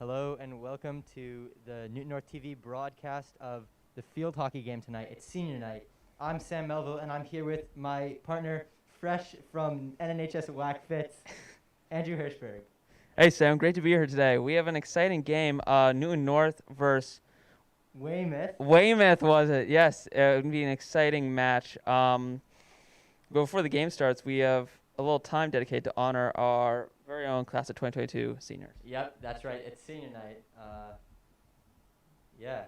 Hello and welcome to the Newton North TV broadcast of the field hockey game tonight. It's senior night. I'm Sam Melville and I'm here with my partner, fresh from NNHS Whack Fits, Andrew Hirshberg. Hey Sam, great to be here today. We have an exciting game, Newton North versus Weymouth, was it? Yes, it would be an exciting match. Before the game starts, we have a little time dedicated to honor our very own class of 2022 seniors. Yep, that's right. It's senior night. Yeah.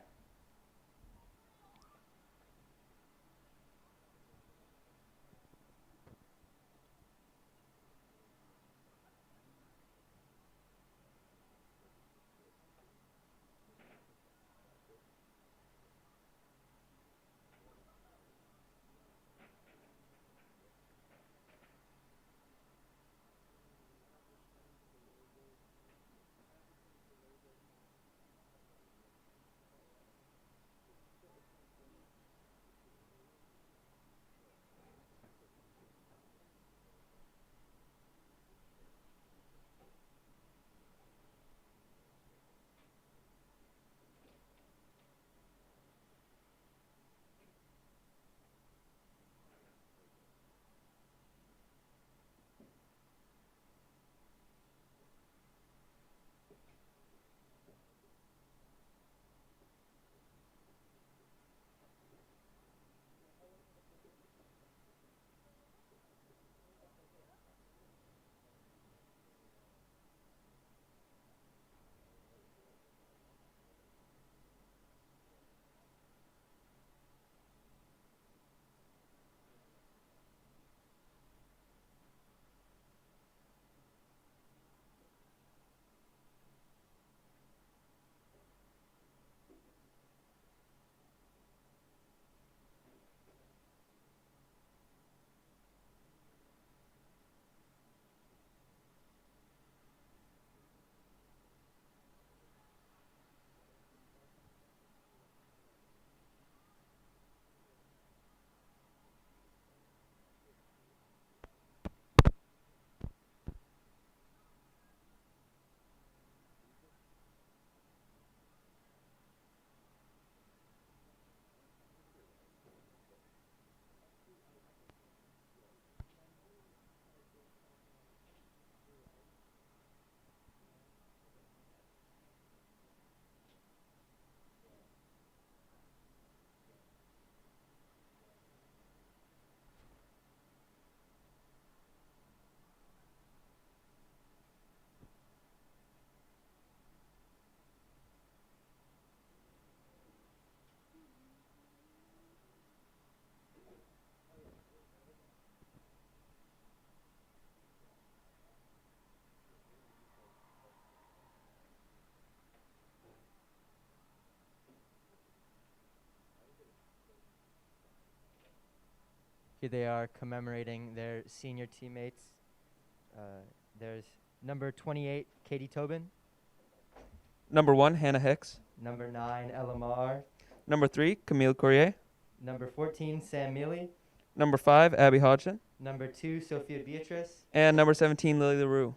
Here they are commemorating their senior teammates. There's number 28, Katie Tobin. Number 1, Hannah Hicks. Number 9, Elamar. Number 3, Camille Courier. Number 14, Sam Mealy. Number 5, Abby Hodgson. Number 2, Sophia Beatrice. And number 17, Lily LaRue.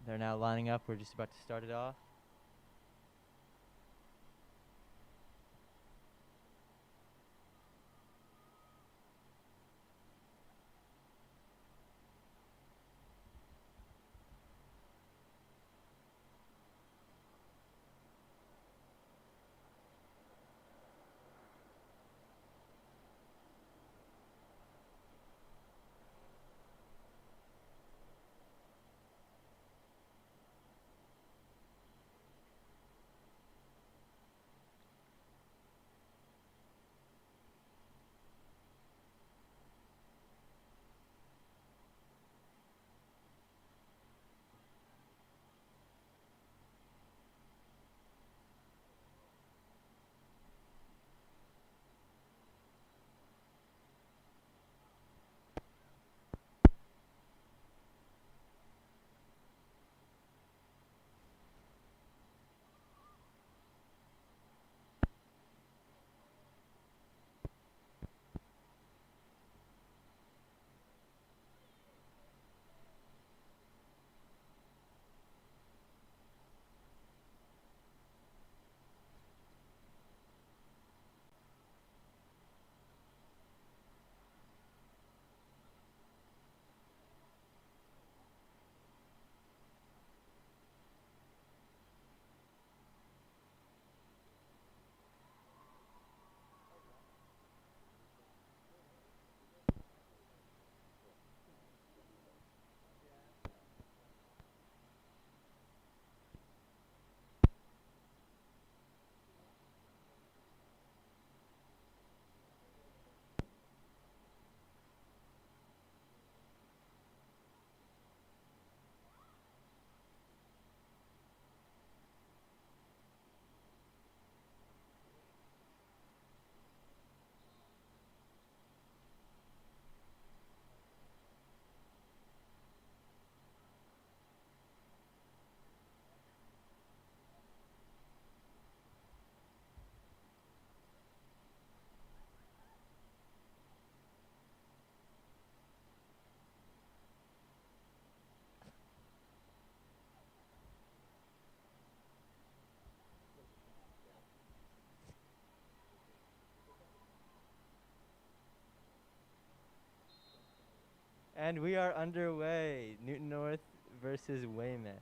They're now lining up. We're just about to start it off. And we are underway. Newton North versus Weymouth.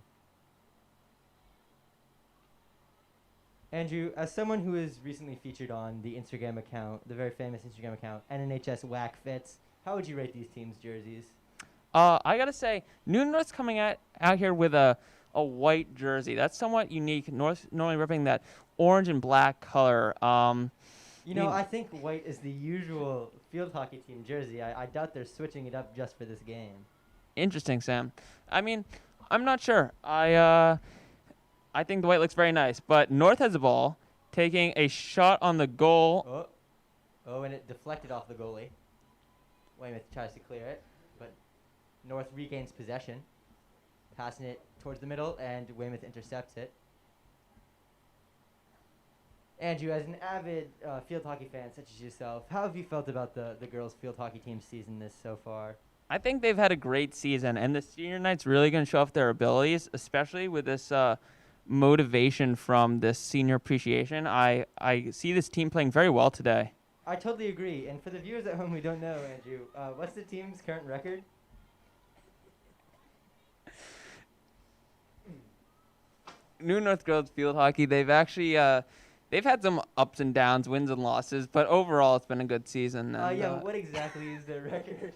Andrew, as someone who is recently featured on the Instagram account, the very famous Instagram account, NNHS Whack Fits, how would you rate these teams' jerseys? I gotta say, Newton North's coming out here with a white jersey. That's somewhat unique. North normally repping that orange and black color. I think white is the usual field hockey team jersey. I doubt they're switching it up just for this game. Interesting, Sam. I mean, I'm not sure. I think the white looks very nice, but North has the ball, taking a shot on the goal. Oh, and it deflected off the goalie. Weymouth tries to clear it, but North regains possession, passing it towards the middle, and Weymouth intercepts it. Andrew, as an avid field hockey fan such as yourself, how have you felt about the girls' field hockey team season this so far? I think they've had a great season, and the senior night's really going to show off their abilities, especially with this motivation from this senior appreciation. I see this team playing very well today. I totally agree. And for the viewers at home who don't know, Andrew, what's the team's current record? New North Girls Field Hockey, they've actually they've had some ups and downs, wins and losses, but overall it's been a good season. And, what exactly is their record?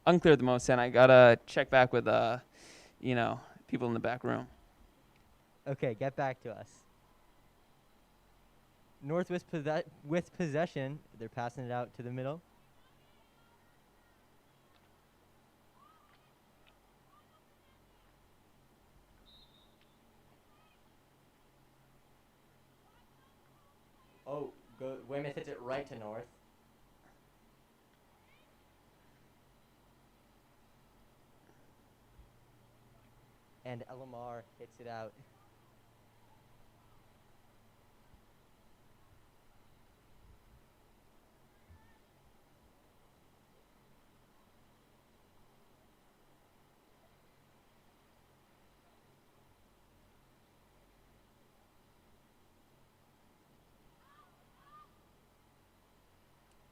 Unclear at the moment, and I gotta check back with people in the back room. Okay, get back to us. North with possession, they're passing it out to the middle. Oh, Weymouth hits it right to North. And Elamar hits it out.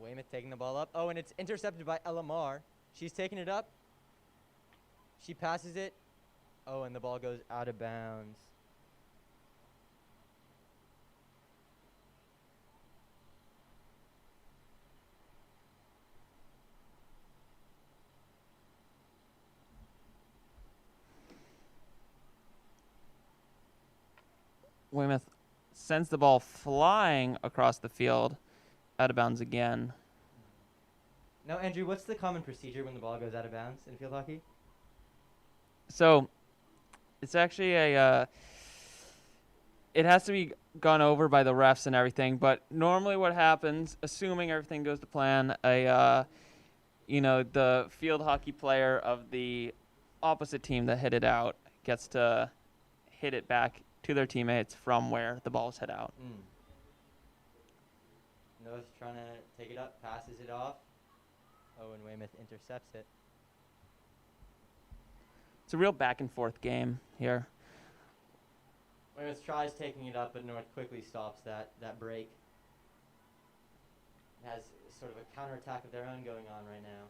Weymouth taking the ball up. Oh, and it's intercepted by Elamar. She's taking it up. She passes it. Oh, and the ball goes out of bounds. Weymouth sends the ball flying across the field, out of bounds again. Now, Andrew, what's the common procedure when the ball goes out of bounds in field hockey? So, it's actually it has to be gone over by the refs and everything. But normally, what happens, assuming everything goes to plan, the field hockey player of the opposite team that hit it out gets to hit it back to their teammates from where the ball was hit out. North trying to take it up, passes it off. Oh, and Weymouth intercepts it. It's a real back and forth game here. Weymouth tries taking it up, but North quickly stops that break. It has sort of a counterattack of their own going on right now.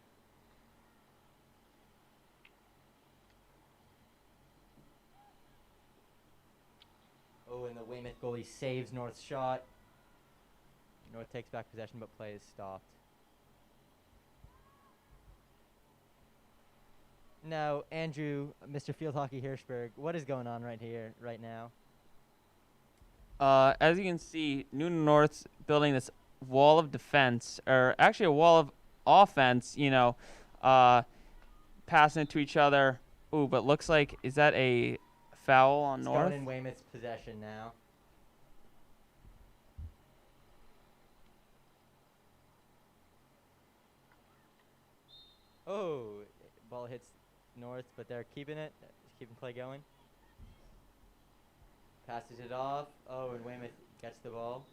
Oh, and the Weymouth goalie saves North's shot. North takes back possession, but play is stopped. Now, Andrew, Mr. Field Hockey Hirshberg, what is going on right here, right now? As you can see, Newton North's building this wall of defense, or actually a wall of offense, passing it to each other. Ooh, but looks like, is that a foul on It's North? going in Weymouth's possession now. Oh, ball hits North, but they're keeping it, keeping play going. Passes it off. Oh, and Weymouth gets the ball.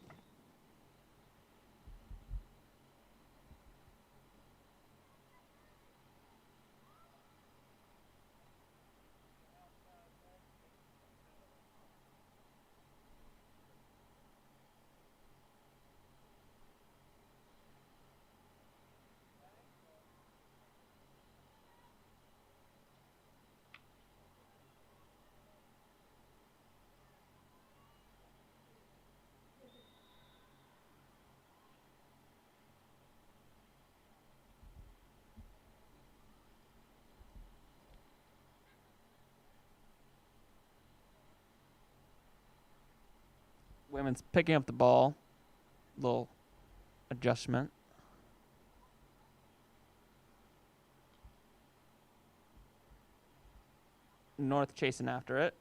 Women's picking up the ball. Little adjustment. North chasing after it.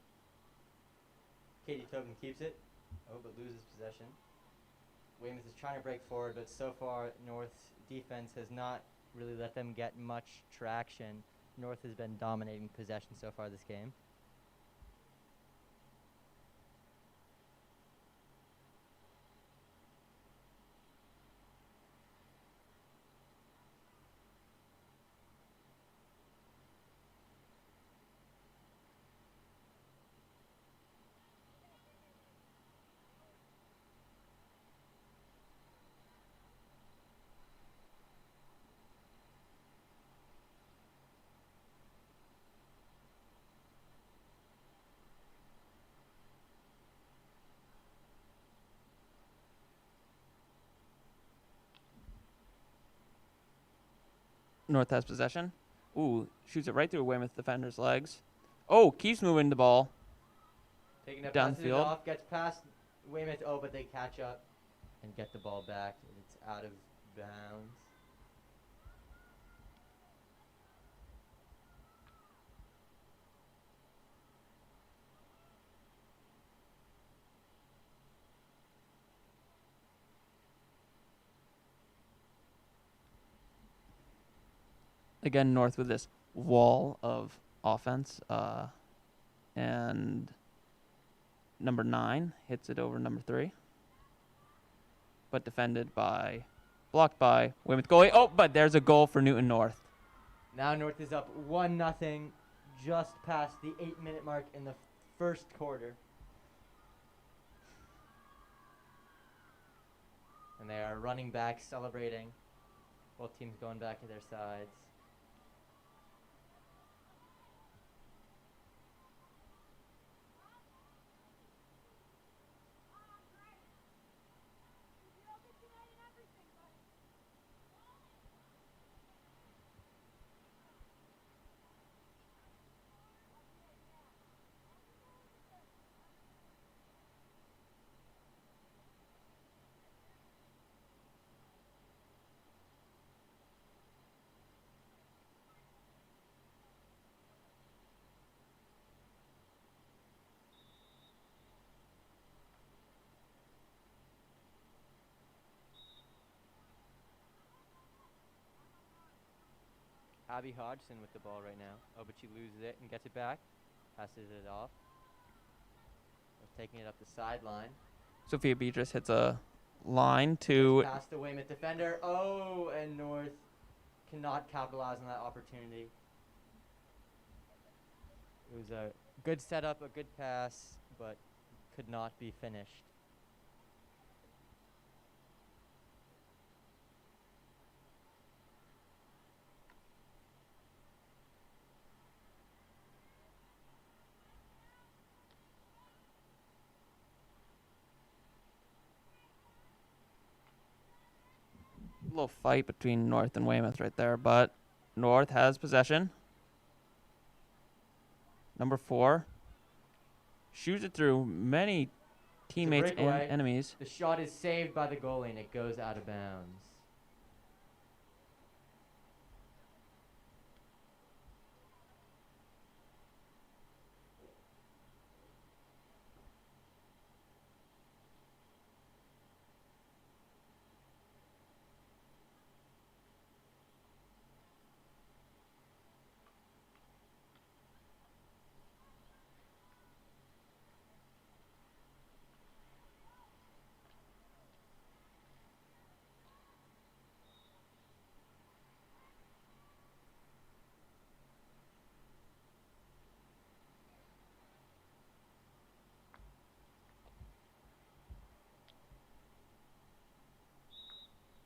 Katie Tobin keeps it. Oh, but loses possession. Weymouth is trying to break forward, but so far North's defense has not really let them get much traction. North has been dominating possession so far this game. North has possession. Ooh, shoots it right through Weymouth defender's legs. Oh, keeps moving the ball. Taking it, passes it Downfield. off, gets past Weymouth. Oh, but they catch up and get the ball back. It's out of bounds. Again, North with this wall of offense. And number 9 hits it over number 3. But blocked by Weymouth goalie. Oh, but there's a goal for Newton North. Now North is up 1-0, just past the 8-minute mark in the first quarter. And they are running back, celebrating. Both teams going back to their sides. Abby Hodgson with the ball right now. Oh, but she loses it and gets it back. Passes it off. Taking it up the sideline. Sophia Beatrice hits a line to... Past the Weymouth defender. Oh, and North cannot capitalize on that opportunity. It was a good setup, a good pass, but could not be finished. Little fight between North and Weymouth right there, but North has possession. Number 4 shoots it through many teammates and enemies. The shot is saved by the goalie and it goes out of bounds.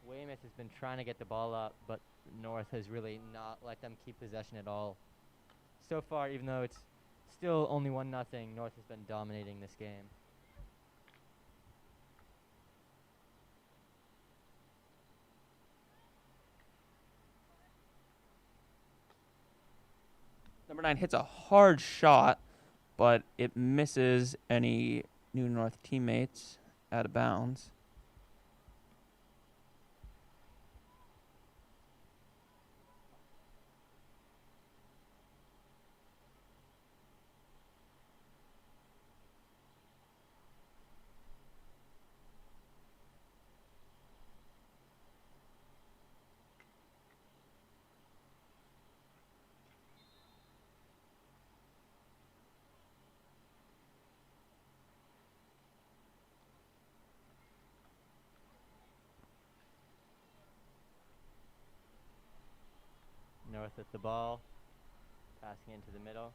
Weymouth has been trying to get the ball up, but North has really not let them keep possession at all. So far, even though it's still only 1-0, North has been dominating this game. Number 9 hits a hard shot, but it misses any New North teammates out of bounds. North at the ball, passing into the middle.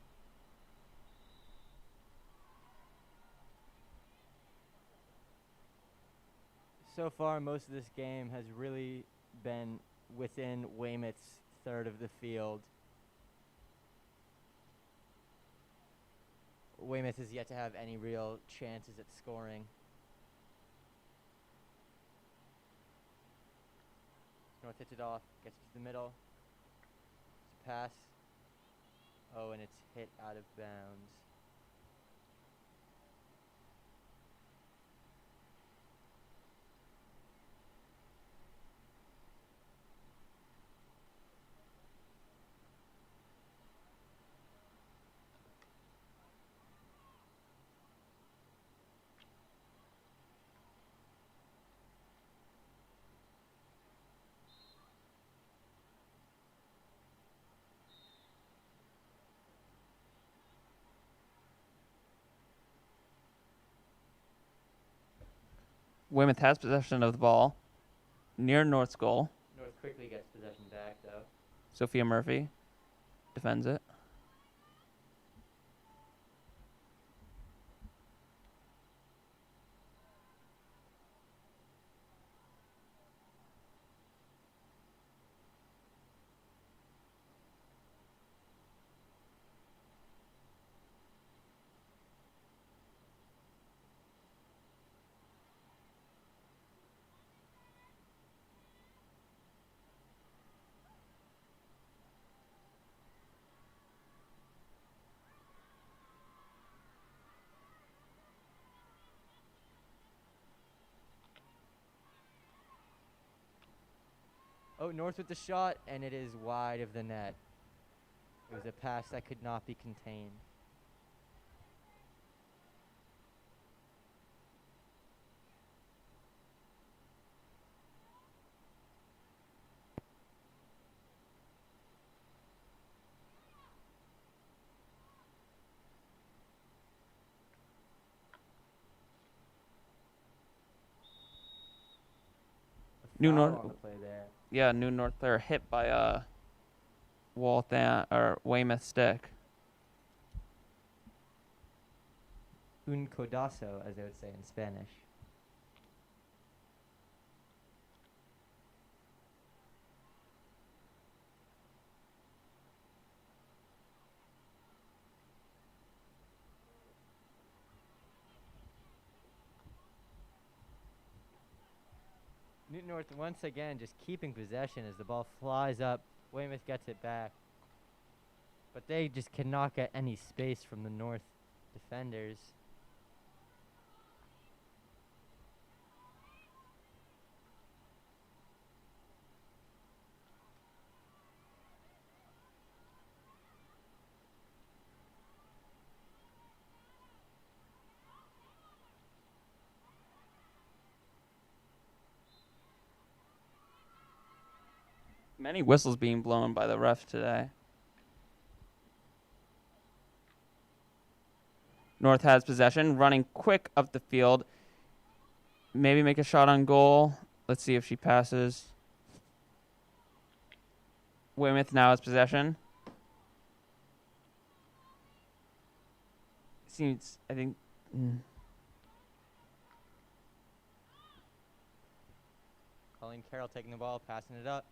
So far, most of this game has really been within Weymouth's third of the field. Weymouth has yet to have any real chances at scoring. North hits it off, gets it to the middle. Pass. Oh, and it's hit out of bounds. Weymouth has possession of the ball near North's goal. North quickly gets possession back, though. Sophia Murphy defends it. Oh, North with the shot, and it is wide of the net. It was a pass that could not be contained. New Foul North. on the play there. Yeah, New North player hit by a or Weymouth stick. Un codazo, as they would say in Spanish. Newton North once again just keeping possession as the ball flies up. Weymouth gets it back. But they just cannot get any space from the North defenders. Many whistles being blown by the refs today. North has possession, running quick up the field. Maybe make a shot on goal. Let's see if she passes. Weymouth now has possession. Seems, I think. Colleen Carroll taking the ball, passing it up.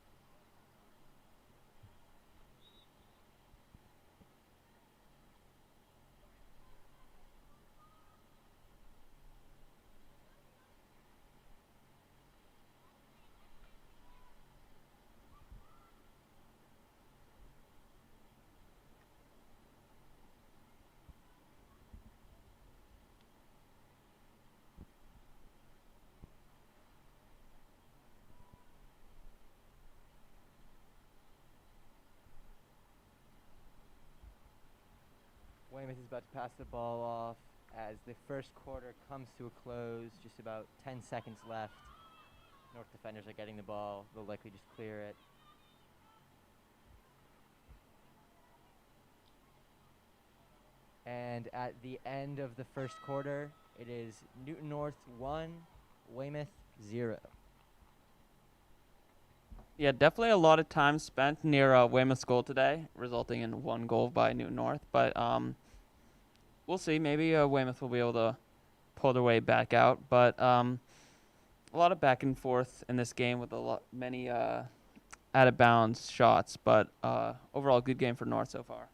Weymouth is about to pass the ball off as the first quarter comes to a close. Just about 10 seconds left. North defenders are getting the ball. They'll likely just clear it. And at the end of the first quarter, it is Newton North 1, Weymouth 0. Yeah, definitely a lot of time spent near Weymouth's goal today, resulting in one goal by Newton North. But we'll see. Maybe Weymouth will be able to pull their way back out. But a lot of back and forth in this game with many out of bounds shots. But overall, good game for North so far.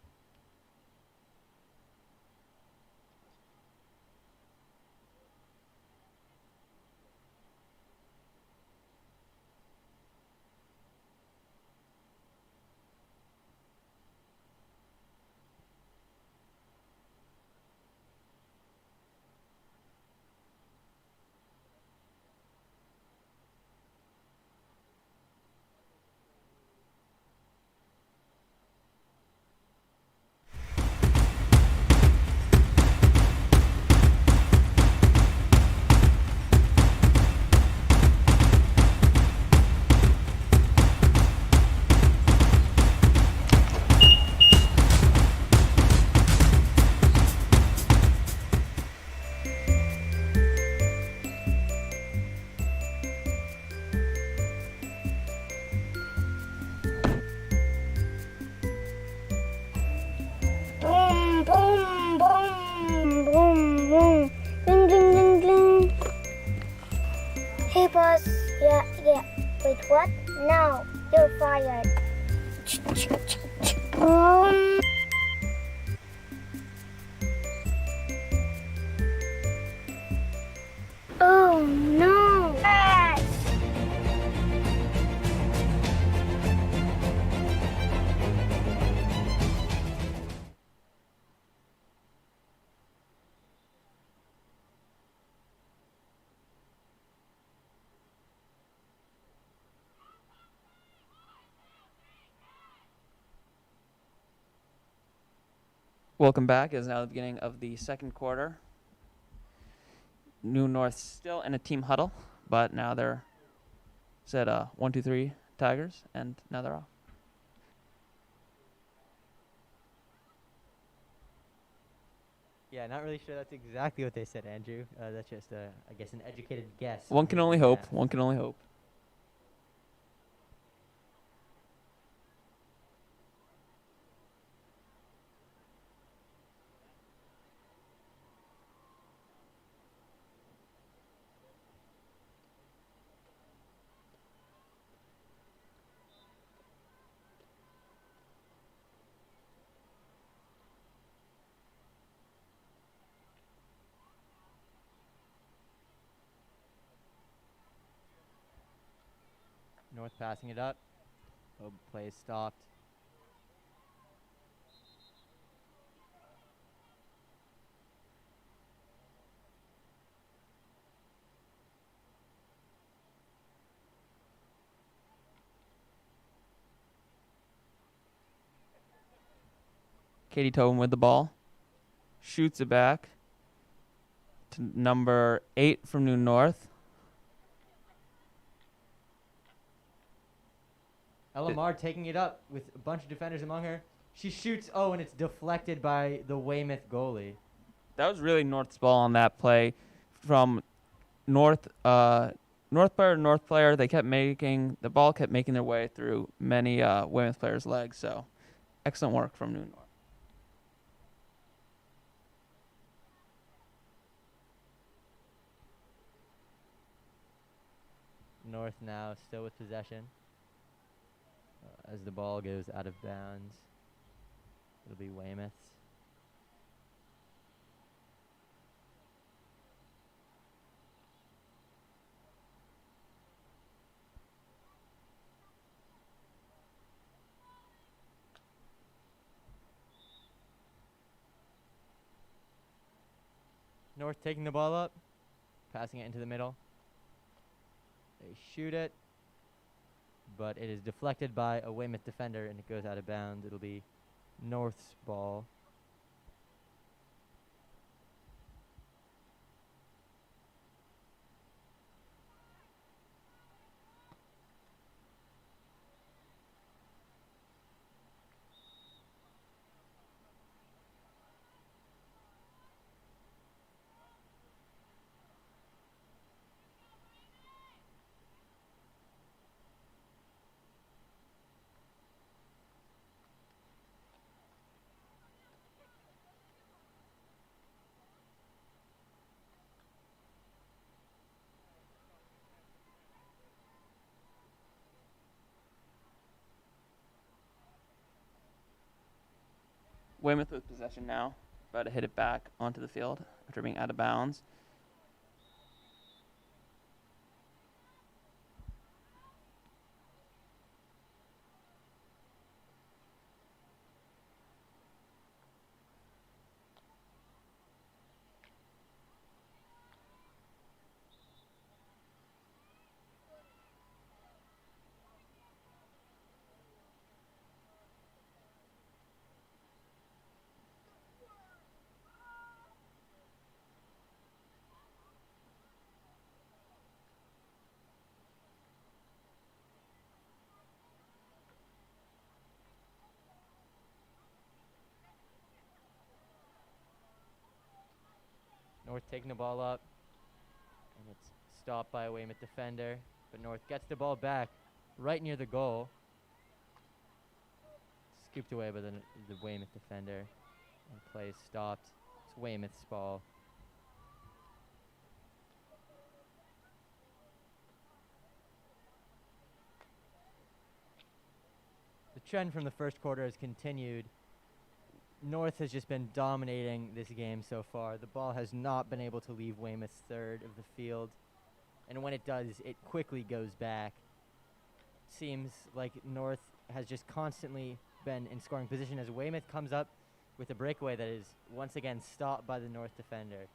Hey boss, yeah. Wait, what? Now, you're fired. Oh no! Welcome back. It is now the beginning of the second quarter. New North still in a team huddle, but now they're set 1, 2, 3 Tigers, and now they're off. Yeah, not really sure that's exactly what they said, Andrew. That's just, I guess, an educated guess. One on can his only hope. behalf. One can only hope. North passing it up. Oh, play is stopped. Katie Tobin with the ball. Shoots it back to number 8 from New North. Elamar taking it up with a bunch of defenders among her. She shoots, and it's deflected by the Weymouth goalie. That was really North's ball on that play. From North player to North player, the ball kept making their way through many Weymouth players' legs. So excellent work from New North. North now still with possession. As the ball goes out of bounds, it'll be Weymouth's. North taking the ball up, passing it into the middle. They shoot it, but it is deflected by a Weymouth defender and it goes out of bounds. It'll be North's ball. Weymouth with possession now. About to hit it back onto the field after being out of bounds. North taking the ball up, and it's stopped by a Weymouth defender, but North gets the ball back right near the goal. Scooped away by the Weymouth defender, and play is stopped. It's Weymouth's ball. The trend from the first quarter has continued. North has just been dominating this game so far. The ball has not been able to leave Weymouth's third of the field. And when it does, it quickly goes back. Seems like North has just constantly been in scoring position as Weymouth comes up with a breakaway that is once again stopped by the North defender.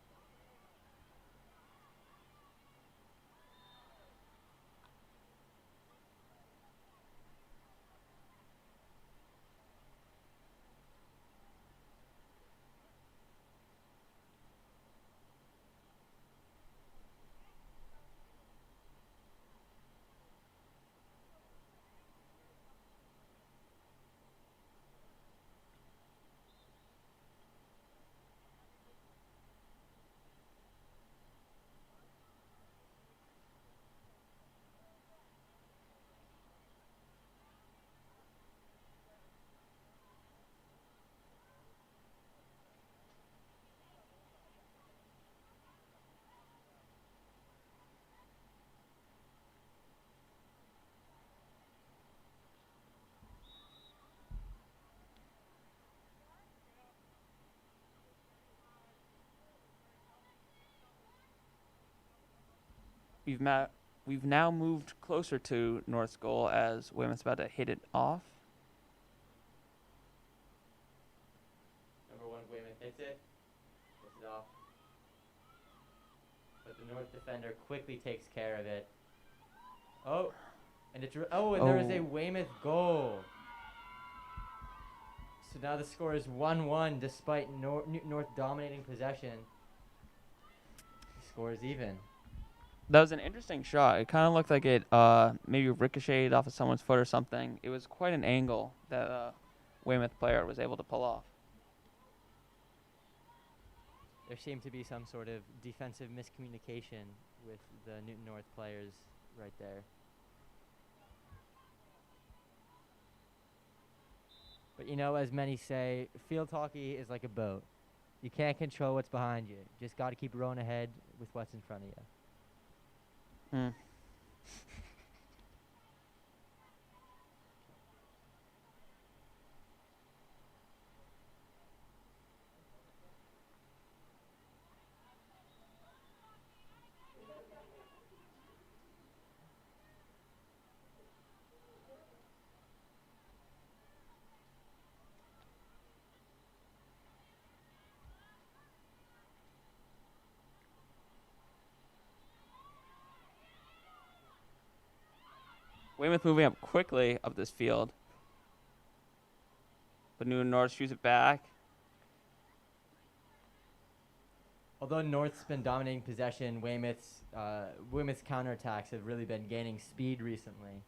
We've now moved closer to North's goal as Weymouth's about to hit it off. Number 1 Weymouth hits it off. But the North defender quickly takes care of it. Oh, and there is a Weymouth goal. So now the score is 1-1 despite North dominating possession. The score is even. That was an interesting shot. It kind of looked like it maybe ricocheted off of someone's foot or something. It was quite an angle that a Weymouth player was able to pull off. There seemed to be some sort of defensive miscommunication with the Newton North players right there. But as many say, field hockey is like a boat. You can't control what's behind you. Just got to keep rowing ahead with what's in front of you. Weymouth moving up quickly up this field. But Newton North shoots it back. Although North's been dominating possession, Weymouth's counterattacks have really been gaining speed recently.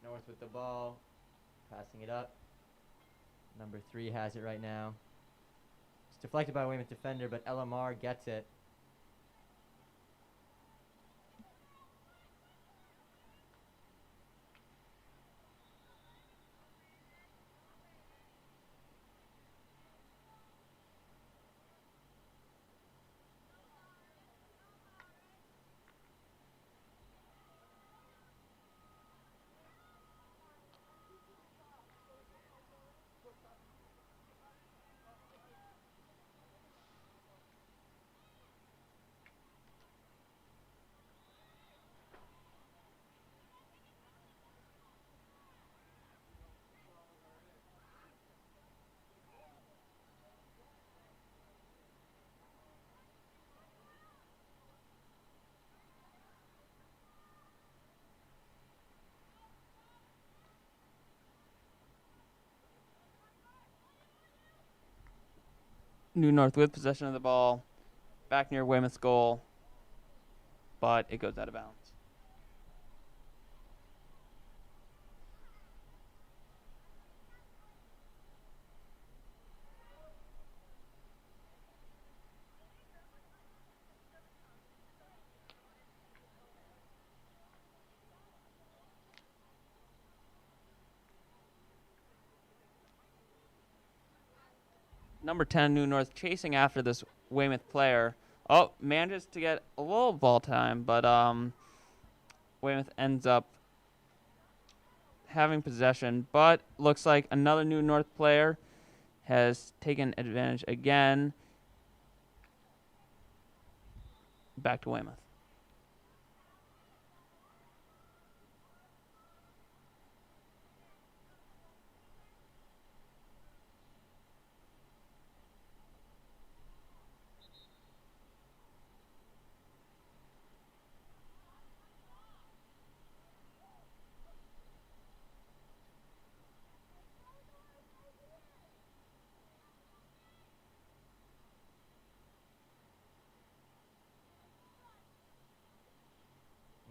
North with the ball, passing it up. Number 3 has it right now. It's deflected by a Weymouth defender, but LMR gets it. Newton North with possession of the ball. Back near Weymouth's goal. But it goes out of bounds. Number 10, New North, chasing after this Weymouth player. Oh, manages to get a little ball time, but Weymouth ends up having possession. But looks like another New North player has taken advantage again. Back to Weymouth.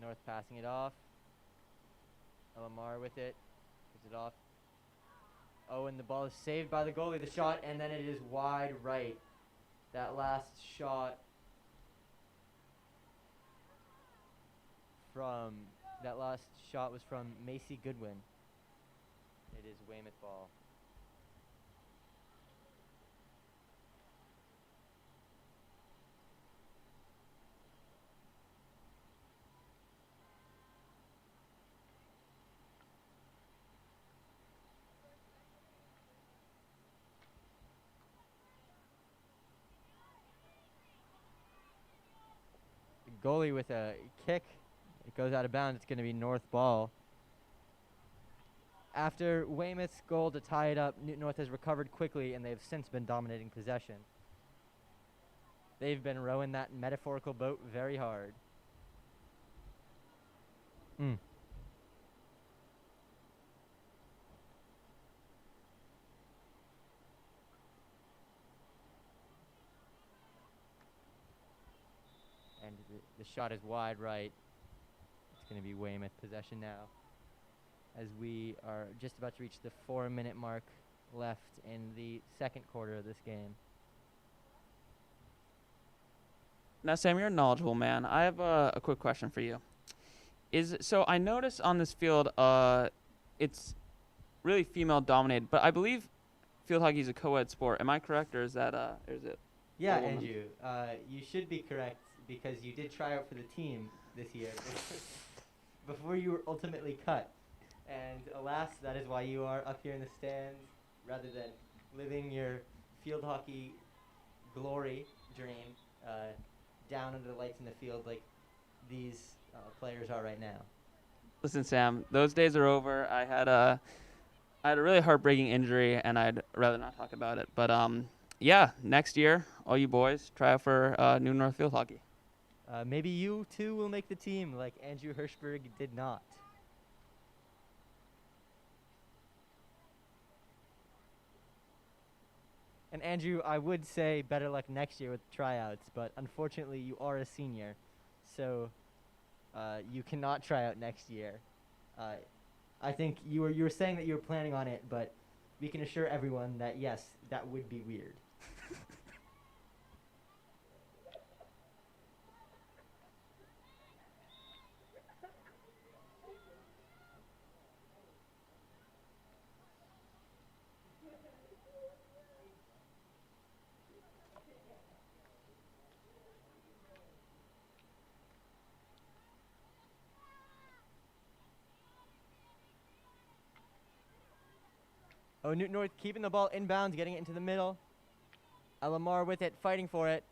North passing it off. LMR with it. Puts it off. Oh, and the ball is saved by the goalie. The shot, and then it is wide right. That last shot was from Macy Goodwin. It is Weymouth ball. Goalie with a kick. It goes out of bounds. It's going to be North ball. After Weymouth's goal to tie it up, Newton North has recovered quickly, and they've since been dominating possession. They've been rowing that metaphorical boat very hard. And the shot is wide right. It's going to be Weymouth possession now, as we are just about to reach the 4-minute mark left in the second quarter of this game. Now, Sam, you're a knowledgeable man. I have a quick question for you. So I notice on this field, it's really female-dominated, but I believe field hockey is a co-ed sport. Am I correct, or is that or is it? Yeah, Andrew, you should be correct because you did try out for the team this year before you were ultimately cut. And alas, that is why you are up here in the stands rather than living your field hockey glory dream down under the lights in the field like these players are right now. Listen, Sam, those days are over. I had a really heartbreaking injury, and I'd rather not talk about it. But yeah, next year, all you boys, try out for New North Field Hockey. Maybe you too will make the team like Andrew Hirshberg did not. And Andrew, I would say better luck next year with tryouts, but unfortunately you are a senior, so you cannot try out next year. I think you were saying that you were planning on it, but we can assure everyone that yes, that would be weird. Oh, Newton North keeping the ball inbounds, getting it into the middle. Alamar with it, fighting for it.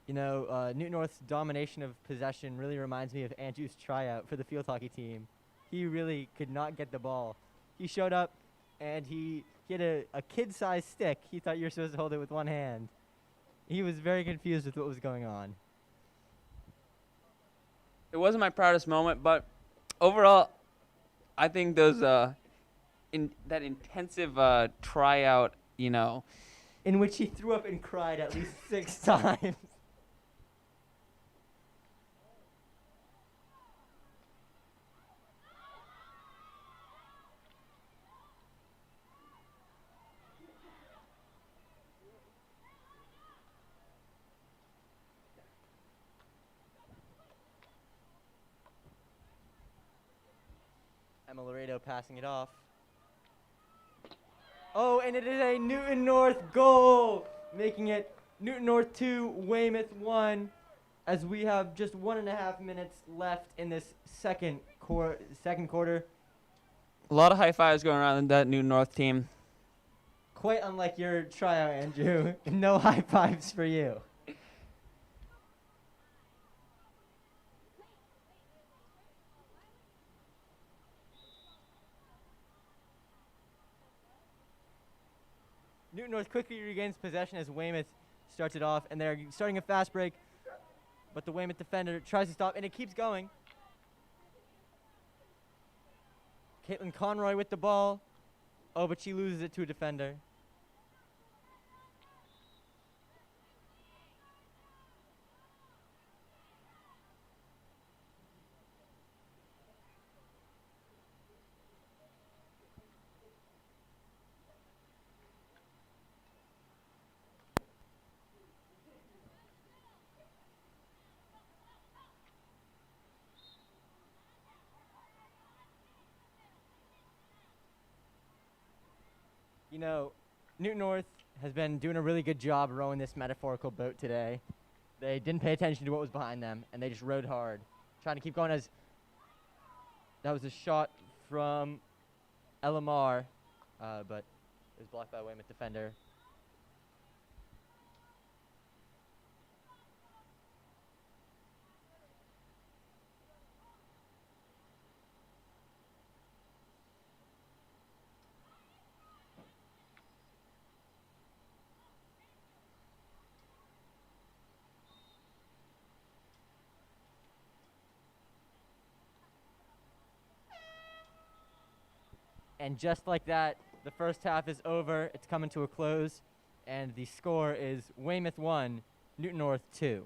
You know, Newton North's domination of possession really reminds me of Andrew's tryout for the field hockey team. He really could not get the ball. He showed up, and he had a kid-sized stick. He thought you were supposed to hold it with one hand. He was very confused with what was going on. It wasn't my proudest moment, but overall, I think those that intensive tryout, you know, in which he threw up and cried at least 6 times. Laredo passing it off. Oh, and it is a Newton North goal, making it Newton North 2, Weymouth 1, as we have just 1.5 minutes left in this second quarter. A lot of high fives going around in that Newton North team. Quite unlike your tryout, Andrew. No high fives for you. Newton North quickly regains possession as Weymouth starts it off, and they're starting a fast break, but the Weymouth defender tries to stop, and it keeps going. Caitlin Conroy with the ball. Oh, but she loses it to a defender. You know, Newton North has been doing a really good job rowing this metaphorical boat today. They didn't pay attention to what was behind them, and they just rowed hard, trying to keep going. As that was a shot from LMR, but it was blocked by a Weymouth defender. And just like that, the first half is over. It's coming to a close, and the score is Weymouth 1, Newton North 2.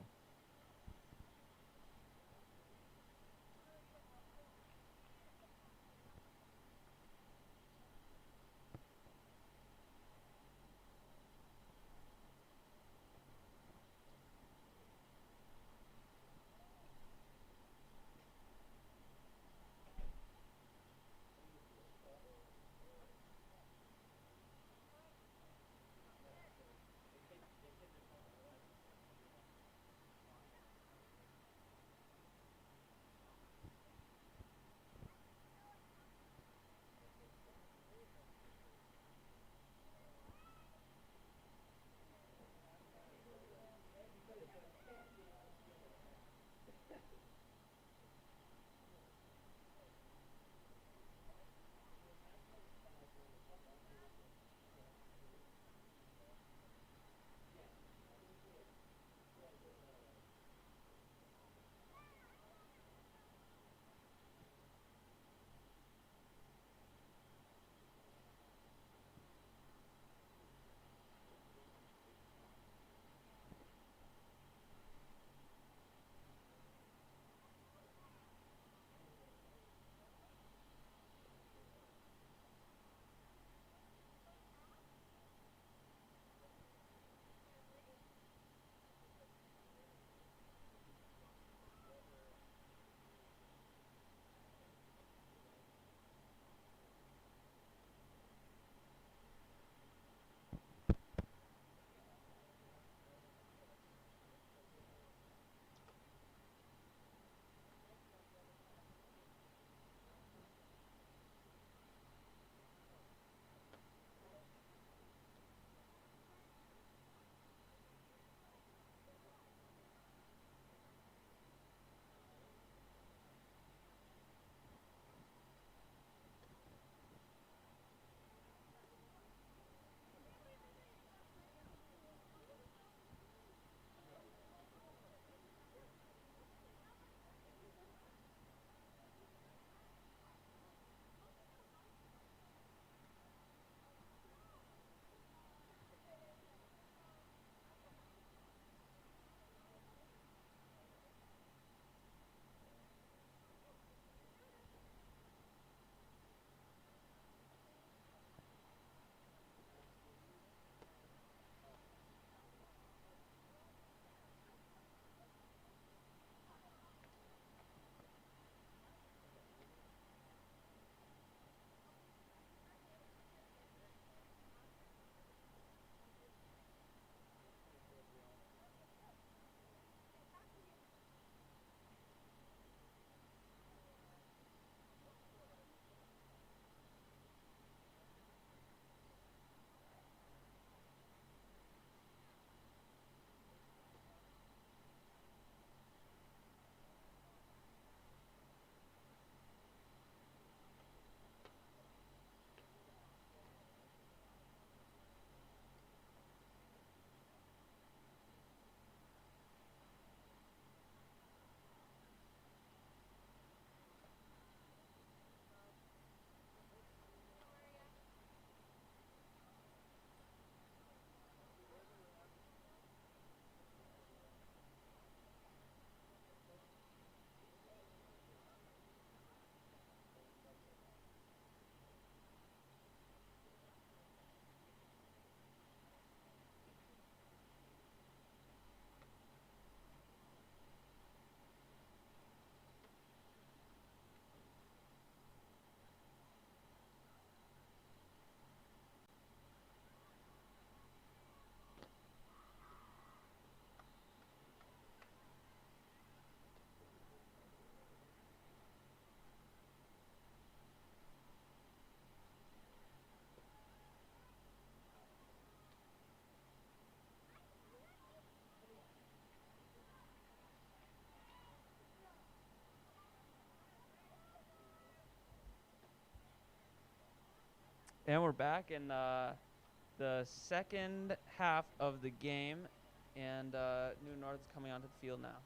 And we're back in the second half of the game, and New North is coming onto the field now.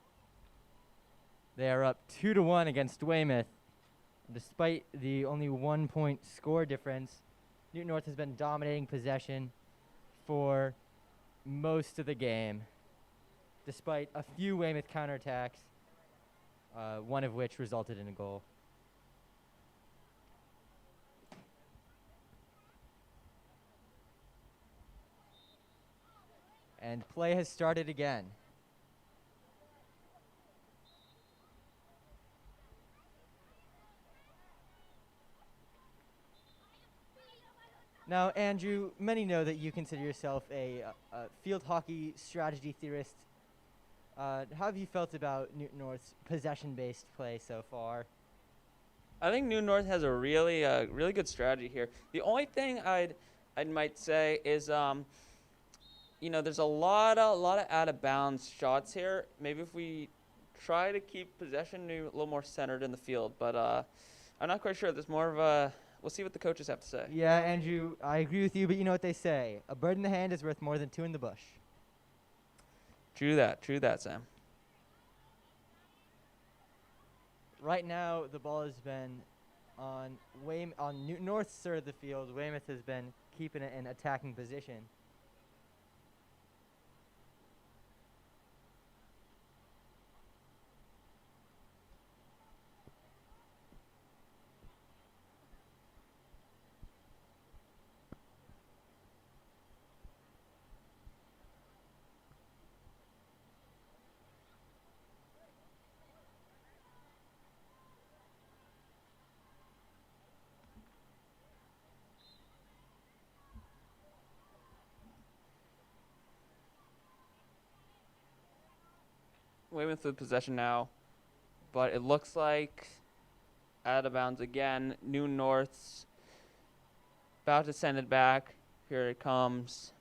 They are up 2-1 against Weymouth. Despite the only 1 point score difference, Newton North has been dominating possession for most of the game, despite a few Weymouth counterattacks, one of which resulted in a goal. And play has started again. Now, Andrew, many know that you consider yourself a field hockey strategy theorist. How have you felt about Newton North's possession-based play so far? I think New North has a really good strategy here. The only thing I might say is, there's a lot of out of bounds shots here. Maybe if we try to keep possession a little more centered in the field, but I'm not quite sure. There's more of a. We'll see what the coaches have to say. Yeah, Andrew, I agree with you, but you know what they say: a bird in the hand is worth more than two in the bush. True that, Sam. Right now, the ball has been on Newton North's side of the field. Weymouth has been keeping it in attacking position. Weymouth with possession now, but it looks like out of bounds again. New North's about to send it back. Here it comes.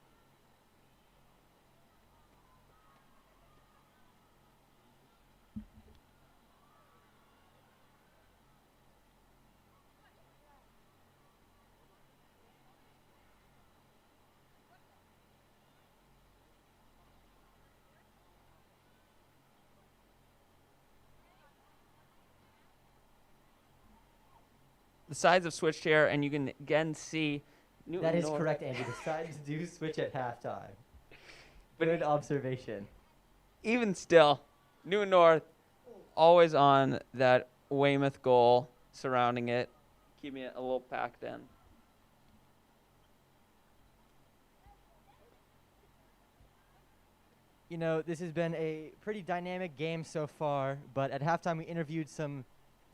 The sides have switched here, and you can again see Newton That is North. correct, Andrew. The sides do switch at halftime. Good observation. Even still, Newton North always on that Weymouth goal surrounding it, keeping it a little packed in. You know, this has been a pretty dynamic game so far, but at halftime we interviewed some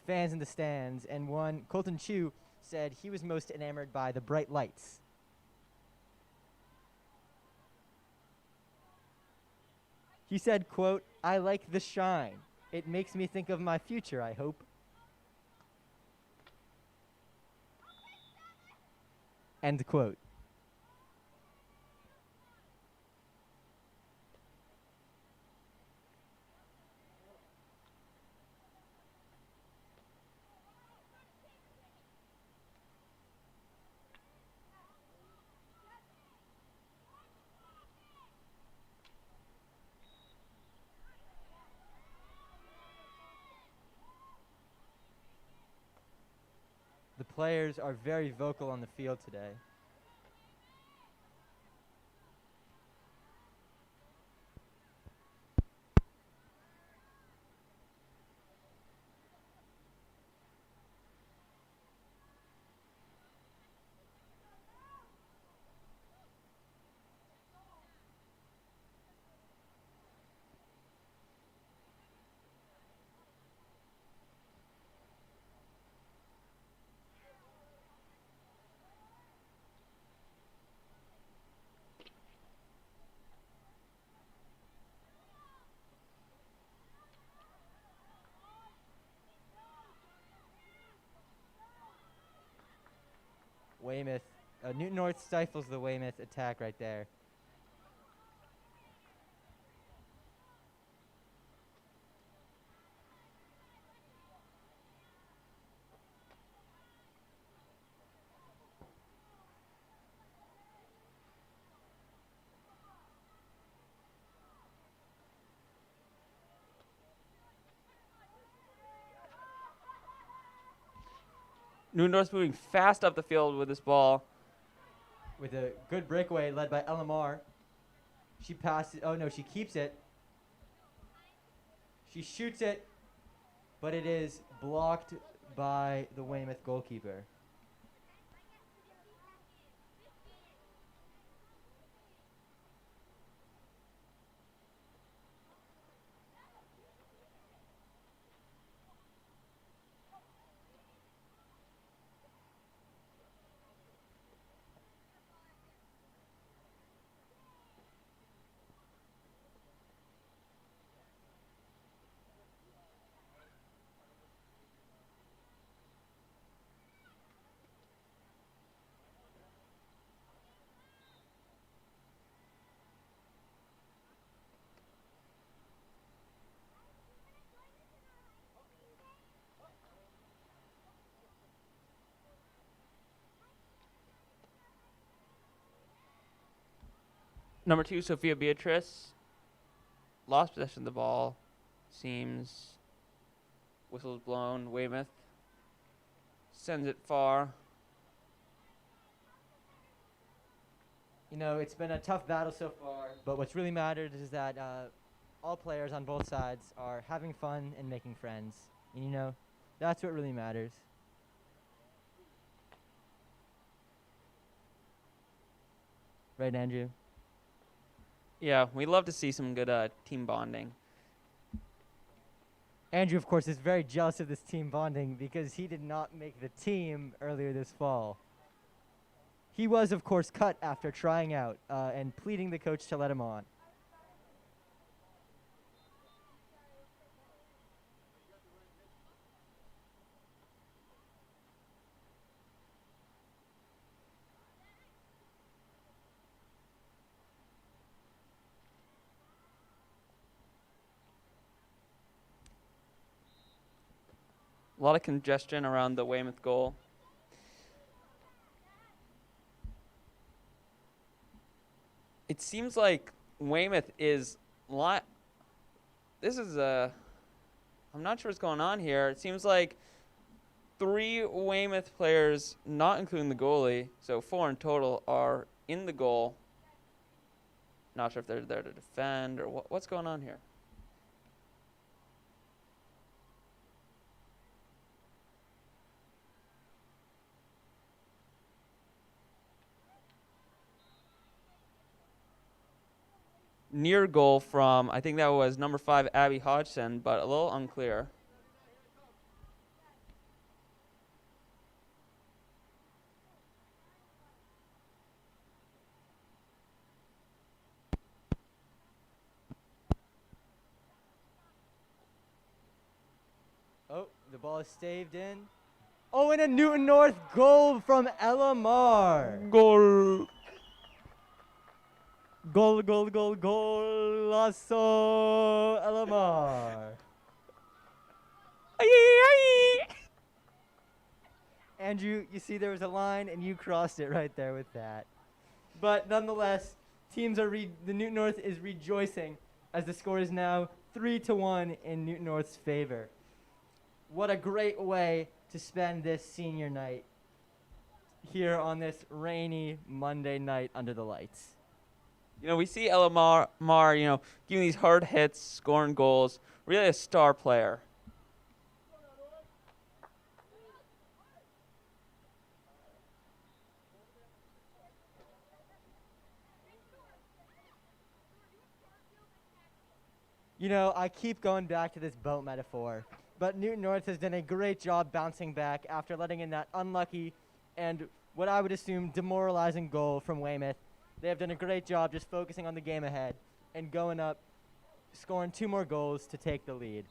fans in the stands, and one, Colton Chu, said he was most enamored by the bright lights. He said, quote, "I like the shine. It makes me think of my future, I hope." End quote. The players are very vocal on the field today. Weymouth, Newton North stifles the Weymouth attack right there. Newton North moving fast up the field with this ball. With a good breakaway led by Elamar. She passes. Oh, no, she keeps it. She shoots it, but it is blocked by the Weymouth goalkeeper. Number 2, Sophia Beatrice. Lost possession of the ball. Seems whistle's blown. Weymouth sends it far. You know, it's been a tough battle so far, but what's really mattered is that all players on both sides are having fun and making friends. And, you know, that's what really matters. Right, Andrew? Yeah, we love to see some good team bonding. Andrew, of course, is very jealous of this team bonding because he did not make the team earlier this fall. He was, of course, cut after trying out and pleading the coach to let him on. A lot of congestion around the Weymouth goal. It seems like Weymouth is this is I'm not sure what's going on here. It seems like 3 Weymouth players, not including the goalie, so 4 in total, are in the goal. Not sure if they're there to defend or what's going on here. Near goal from, I think that was number 5, Abby Hodgson, but a little unclear. Oh, the ball is staved in. Oh, and a Newton North goal from Elamar. Goal! Goal, goal, goal, goal, Lasso Elamar. Andrew, you see there was a line and you crossed it right there with that. But nonetheless, the Newton North is rejoicing as the score is now 3-1 in Newton North's favor. What a great way to spend this senior night here on this rainy Monday night under the lights. You know, we see Elamar, giving these hard hits, scoring goals. Really a star player. You know, I keep going back to this boat metaphor, but Newton North has done a great job bouncing back after letting in that unlucky and what I would assume demoralizing goal from Weymouth. They have done a great job just focusing on the game ahead and going up, scoring 2 more goals to take the lead.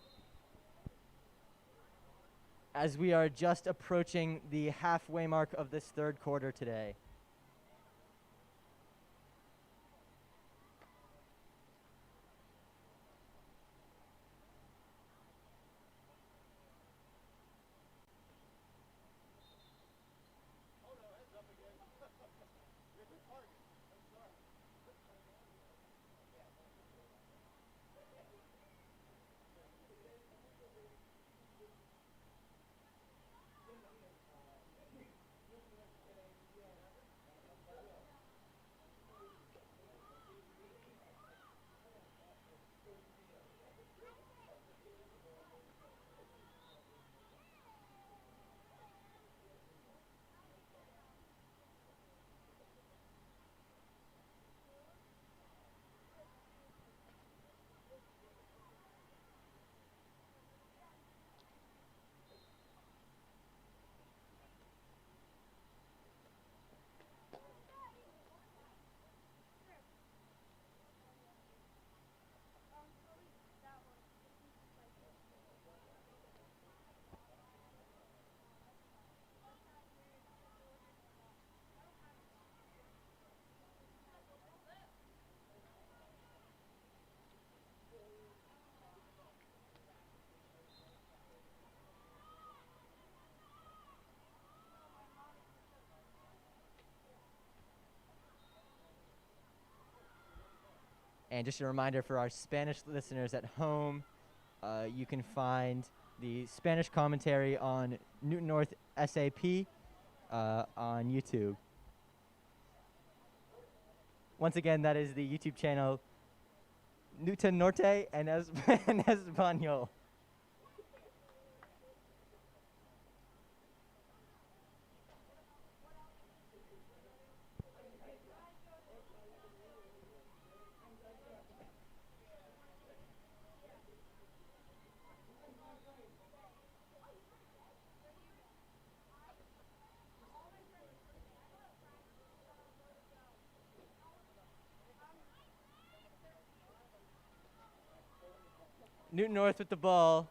As we are just approaching the halfway mark of this third quarter today. And just a reminder for our Spanish listeners at home, you can find the Spanish commentary on Newton North SAP on YouTube. Once again, that is the YouTube channel Newton Norte en Español. Newton North with the ball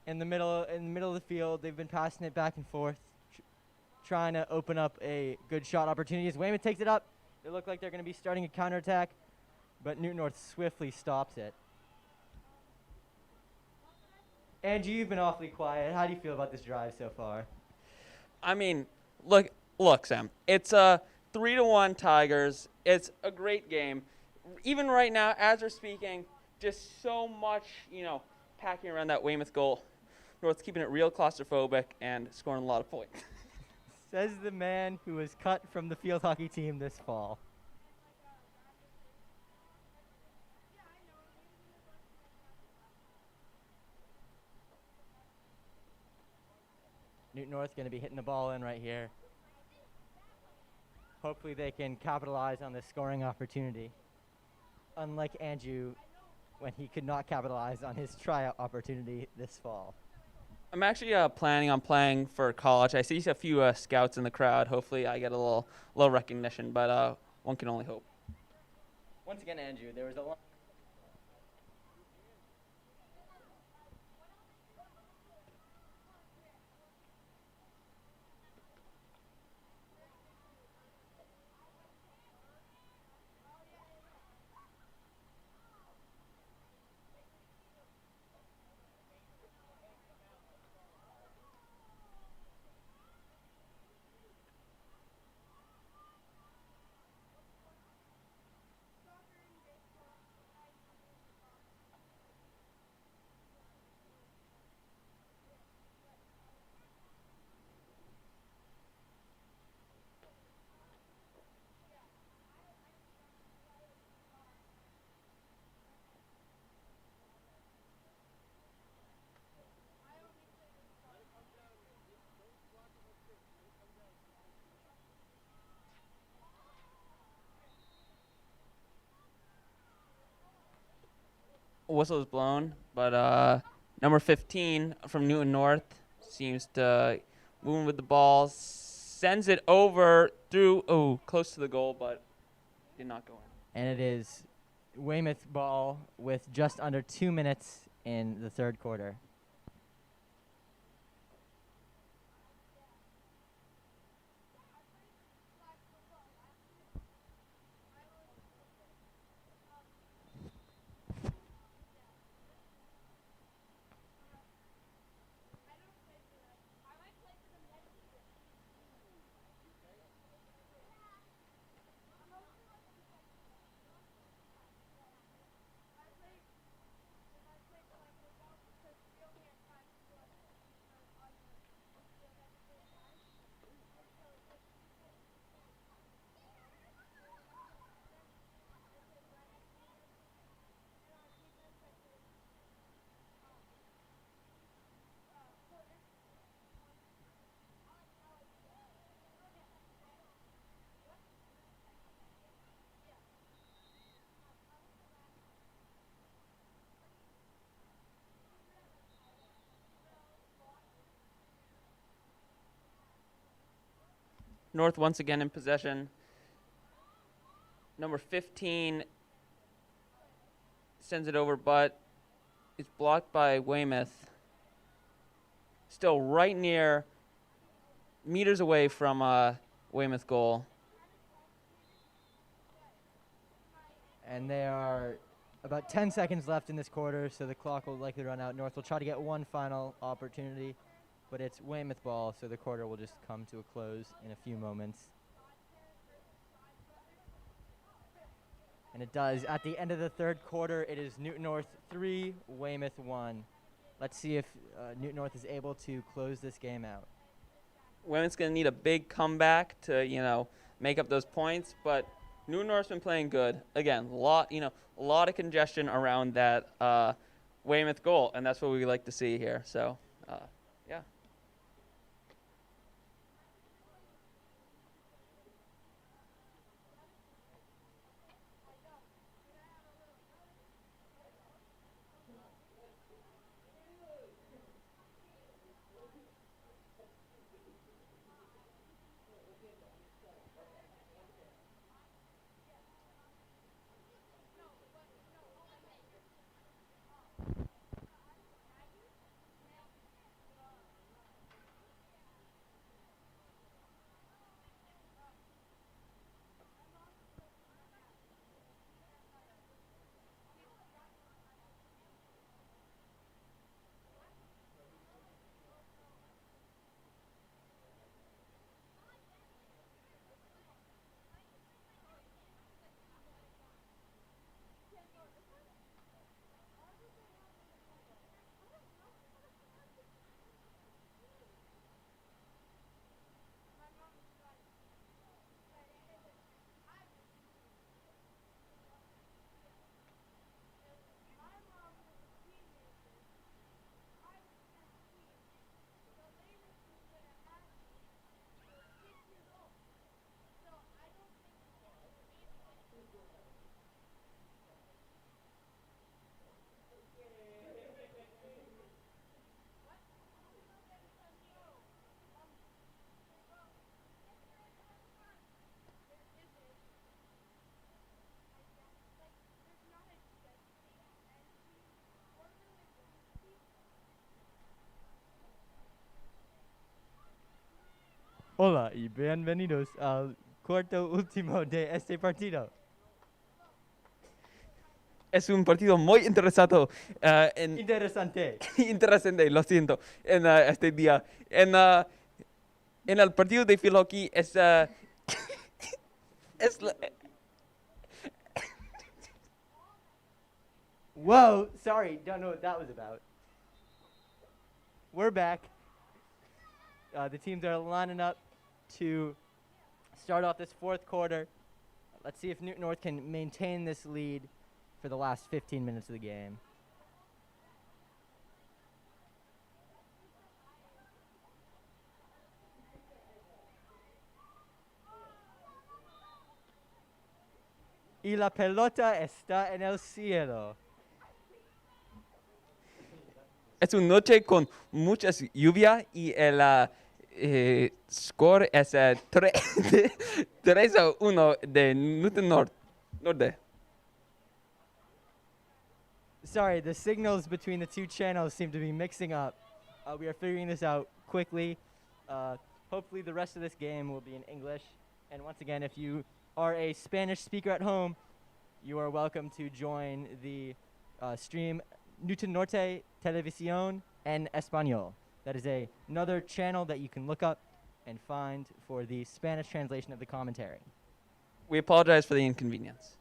in the middle of the field. They've been passing it back and forth, trying to open up a good shot opportunity. As Weymouth takes it up, they look like they're going to be starting a counterattack, but Newton North swiftly stops it. Andrew, you've been awfully quiet. How do you feel about this drive so far? I mean, look, Sam. It's 3-1 Tigers. It's a great game. Even right now, as we're speaking, just so much, packing around that Weymouth goal. North's keeping it real claustrophobic and scoring a lot of points. Says the man who was cut from the field hockey team this fall. Newton North going to be hitting the ball in right here. Hopefully they can capitalize on this scoring opportunity. Unlike Andrew, when he could not capitalize on his tryout opportunity this fall. I'm actually planning on playing for college. I see a few scouts in the crowd. Hopefully I get a little recognition, but one can only hope. Once again, Andrew, there was a lot. Whistle is blown, but number 15 from Newton North seems to move with the ball, sends it over through, close to the goal, but did not go in. And it is Weymouth ball with just under 2 minutes in the third quarter. North once again in possession. Number 15 sends it over, but it's blocked by Weymouth. Still right near, meters away from Weymouth goal. And there are about 10 seconds left in this quarter, so the clock will likely run out. North will try to get one final opportunity, but it's Weymouth ball, so the quarter will just come to a close in a few moments. And it does. At the end of the third quarter, it is Newton North 3, Weymouth 1. Let's see if Newton North is able to close this game out. Weymouth's going to need a big comeback to, make up those points, but Newton North's been playing good. Again, a lot of congestion around that Weymouth goal, and that's what we like to see here. So, yeah. Hola y bienvenidos al cuarto último de este partido. Es un partido muy interesante. Interesante, lo siento, en este día. En el partido de field hockey es Whoa, sorry, don't know what that was about. We're back. The teams are lining up to start off this fourth quarter. Let's see if Newton North can maintain this lead for the last 15 minutes of the game. Y la pelota está en el cielo. Es una noche con mucha lluvia y el score es 3-1 de Newton Norte. Sorry, the signals between the two channels seem to be mixing up. We are figuring this out quickly. Hopefully the rest of this game will be in English. And once again, if you are a Spanish speaker at home, you are welcome to join the stream Newton Norte Televisión en Español. That is another channel that you can look up and find for the Spanish translation of the commentary. We apologize for the inconvenience.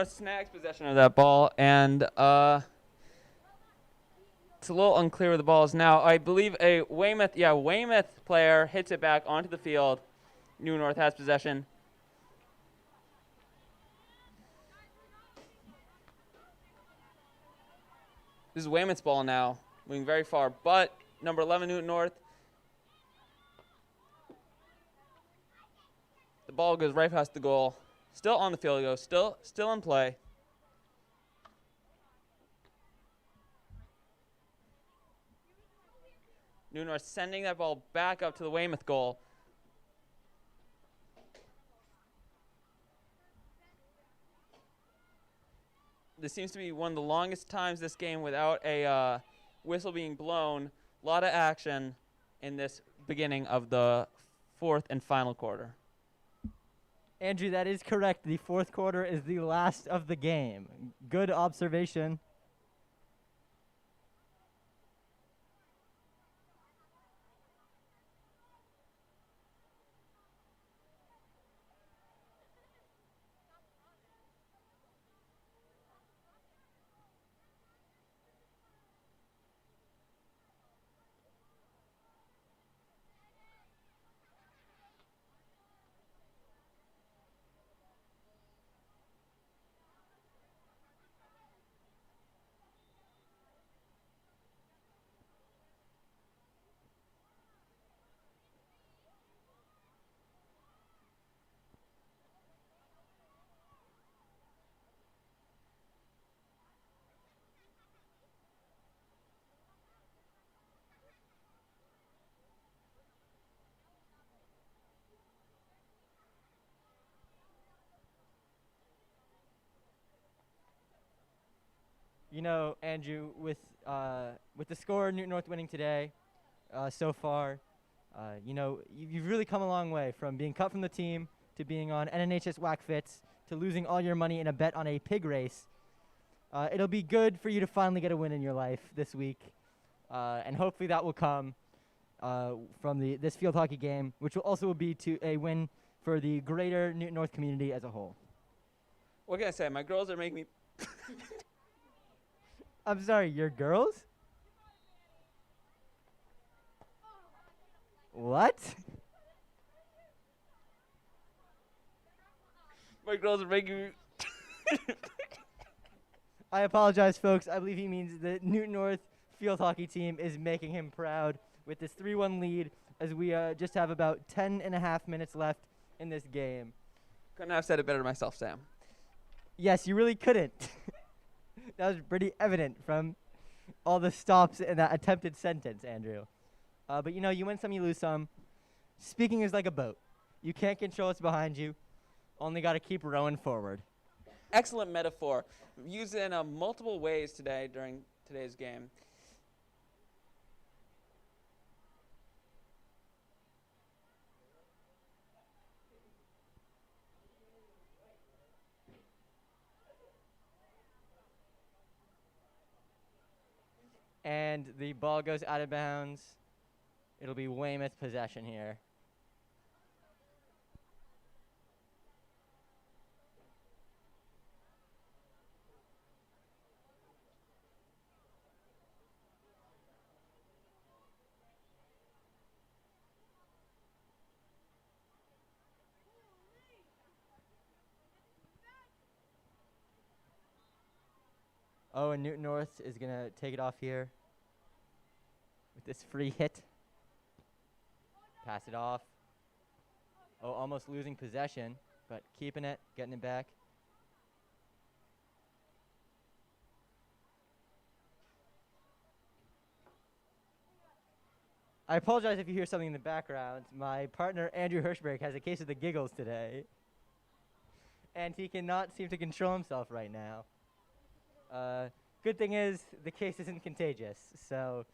Snags possession of that ball, and it's a little unclear where the ball is now. I believe a Weymouth player hits it back onto the field. New North has possession. This is Weymouth's ball now, moving very far, but number 11 Newton North. The ball goes right past the goal. Still on the field goal. Still in play. New North sending that ball back up to the Weymouth goal. This seems to be one of the longest times this game without a whistle being blown. A lot of action in this beginning of the fourth and final quarter. Andrew, that is correct. The fourth quarter is the last of the game. Good observation. You know, Andrew, with the score, Newton North winning today, so far, you know, you've really come a long way from being cut from the team to being on NNHS Whack Fits to losing all your money in a bet on a pig race. It'll be good for you to finally get a win in your life this week, and hopefully that will come from this field hockey game, which will also be to a win for the greater Newton North community as a whole. What can I say? My girls are making me... I'm sorry, your girls? What? My girls are making me... I apologize, folks. I believe he means the Newton North field hockey team is making him proud with this 3-1 lead as we just have about 10.5 minutes left in this game. Couldn't have said it better myself, Sam. Yes, you really couldn't. That was pretty evident from all the stops in that attempted sentence, Andrew. But, you know, you win some, you lose some. Speaking is like a boat. You can't control what's behind you. Only got to keep rowing forward. Excellent metaphor. Used in multiple ways today during today's game. And the ball goes out of bounds. It'll be Weymouth possession here. Oh, and Newton North is going to take it off here with this free hit. Pass it off. Oh, almost losing possession, but keeping it, getting it back. I apologize if you hear something in the background. My partner, Andrew Hirshberg, has a case of the giggles today. And he cannot seem to control himself right now. Good thing is, the case isn't contagious, so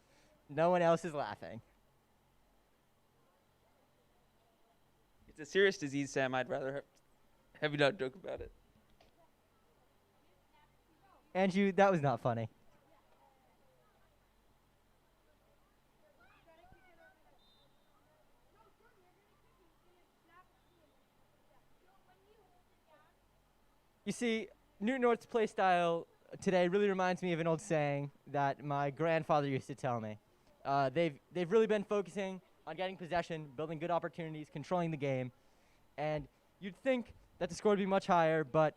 no one else is laughing. It's a serious disease, Sam. I'd rather have you not joke about it. Andrew, that was not funny. You see, Newton North's play style today really reminds me of an old saying that my grandfather used to tell me. They've really been focusing on getting possession, building good opportunities, controlling the game. And you'd think that the score would be much higher, but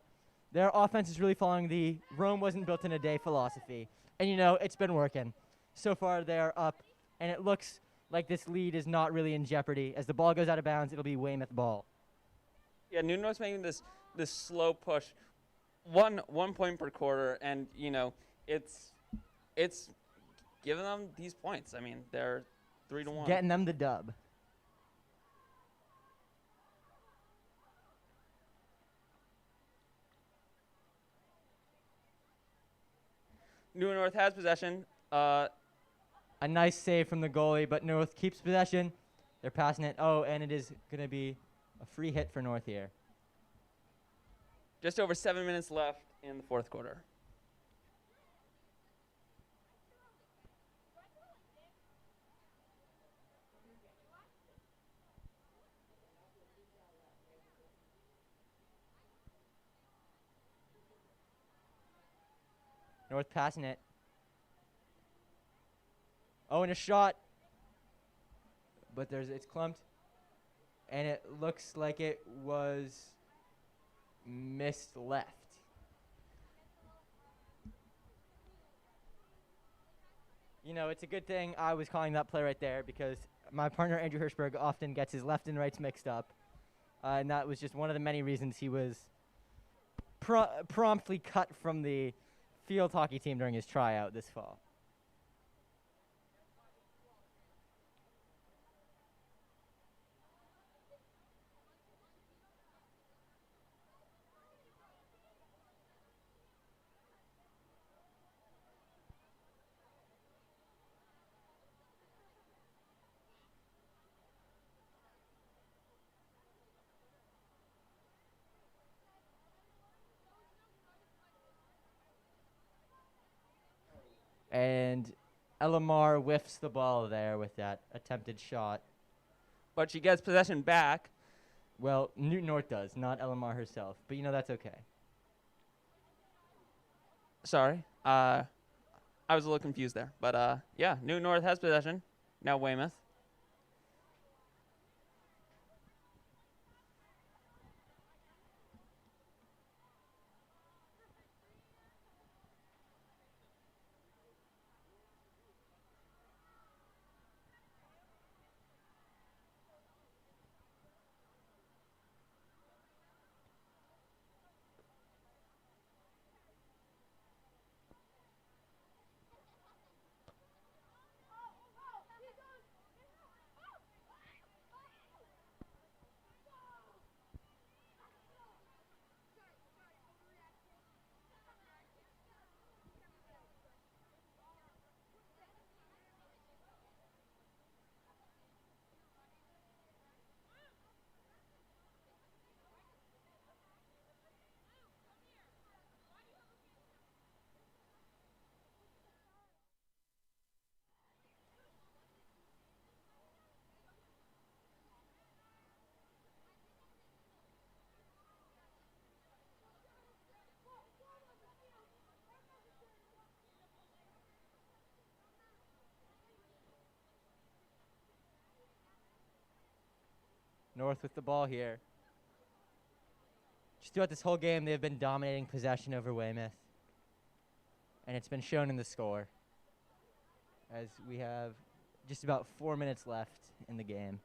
their offense is really following the Rome wasn't built in a day philosophy. And, you know, it's been working. So far, they're up, and it looks like this lead is not really in jeopardy. As the ball goes out of bounds, it'll be Weymouth ball. Yeah, Newton North's making this slow push, one point per quarter, and you know it's giving them these points. I mean, they're 3-1. Getting them the dub. Newton North has possession. A nice save from the goalie, but North keeps possession. They're passing it. Oh, and it is going to be a free hit for North here. Just over 7 minutes left in the fourth quarter. North passing it. Oh, and a shot. But it's clumped. And it looks like it was missed left. You know, it's a good thing I was calling that play right there because my partner, Andrew Hirshberg, often gets his left and rights mixed up. And that was just one of the many reasons he was promptly cut from the field hockey team during his tryout this fall. And Elamar whiffs the ball there with that attempted shot. But she gets possession back. Well, Newton North does, not Elamar herself. But, you know, that's okay. Sorry. I was a little confused there. But, yeah, Newton North has possession. Now Weymouth. North with the ball here. Just throughout this whole game, they've been dominating possession over Weymouth. And it's been shown in the score. As we have just about 4 minutes left in the game.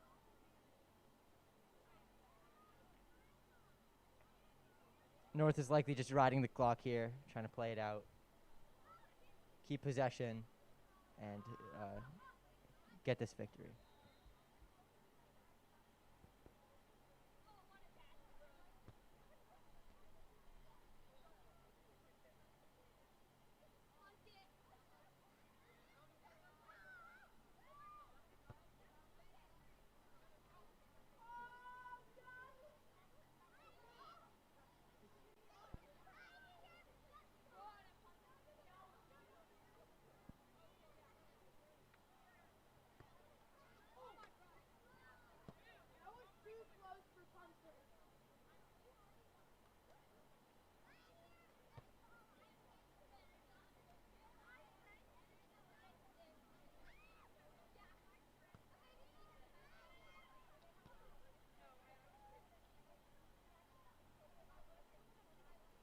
North is likely just riding the clock here, trying to play it out. Keep possession and get this victory.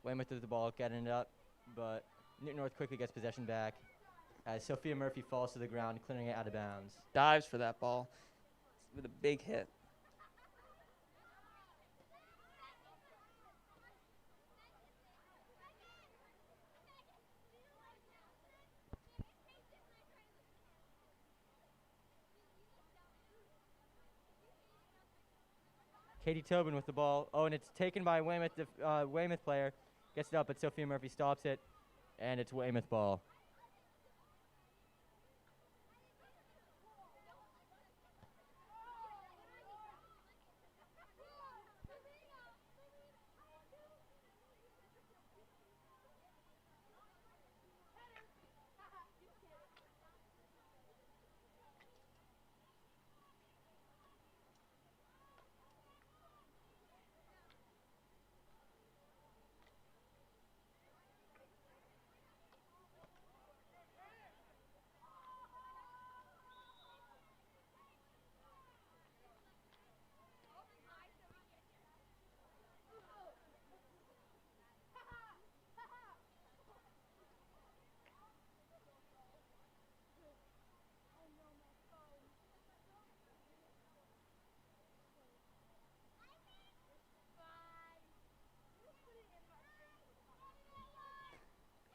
Weymouth with the ball, getting it up, but Newton North quickly gets possession back as Sophia Murphy falls to the ground, clearing it out of bounds. Dives for that ball with a big hit. Katie Tobin with the ball. Oh, and it's taken by Weymouth. Weymouth player gets it up, but Sophia Murphy stops it, and it's Weymouth ball.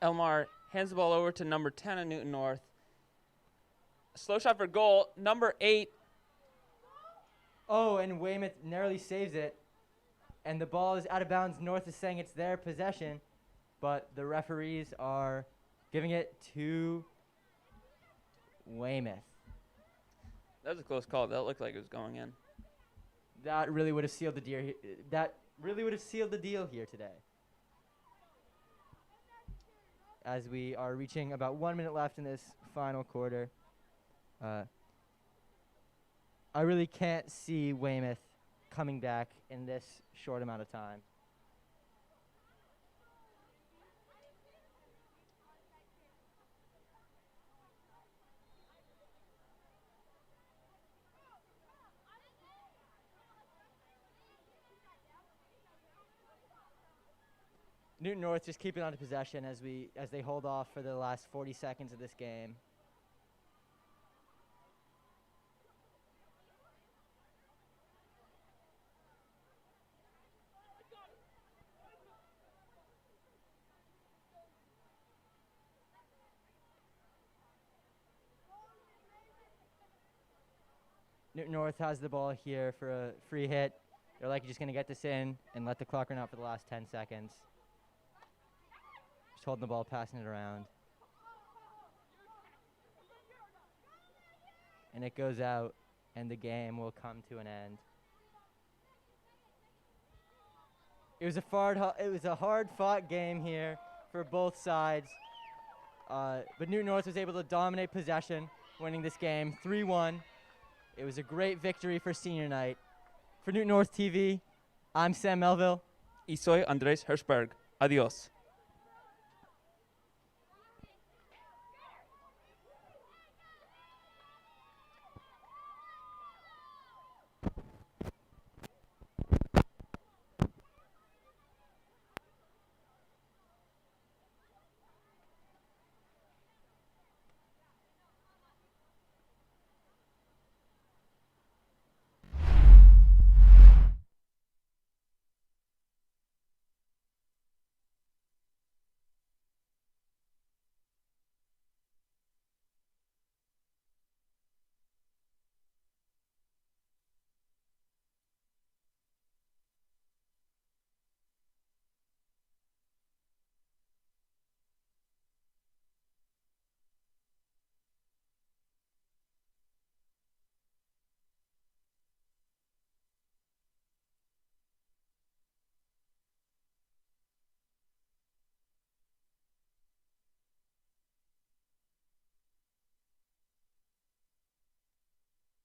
Elmar hands the ball over to number 10 of Newton North. Slow shot for goal. Number 8. Oh, and Weymouth narrowly saves it. And the ball is out of bounds. North is saying it's their possession, but the referees are giving it to Weymouth. That was a close call. That looked like it was going in. That really would have sealed the deal. That really would have sealed the deal here today. As we are reaching about 1 minute left in this final quarter, I really can't see Weymouth coming back in this short amount of time. Newton North just keeping on to possession as they hold off for the last 40 seconds of this game. Newton North has the ball here for a free hit. They're likely just going to get this in and let the clock run out for the last 10 seconds. Just holding the ball, passing it around. And it goes out, and the game will come to an end. It was a hard-fought game here for both sides. But Newton North was able to dominate possession, winning this game 3-1. It was a great victory for senior night. For Newton North TV, I'm Sam Melville. Y soy Andrés Hirshberg. Adiós.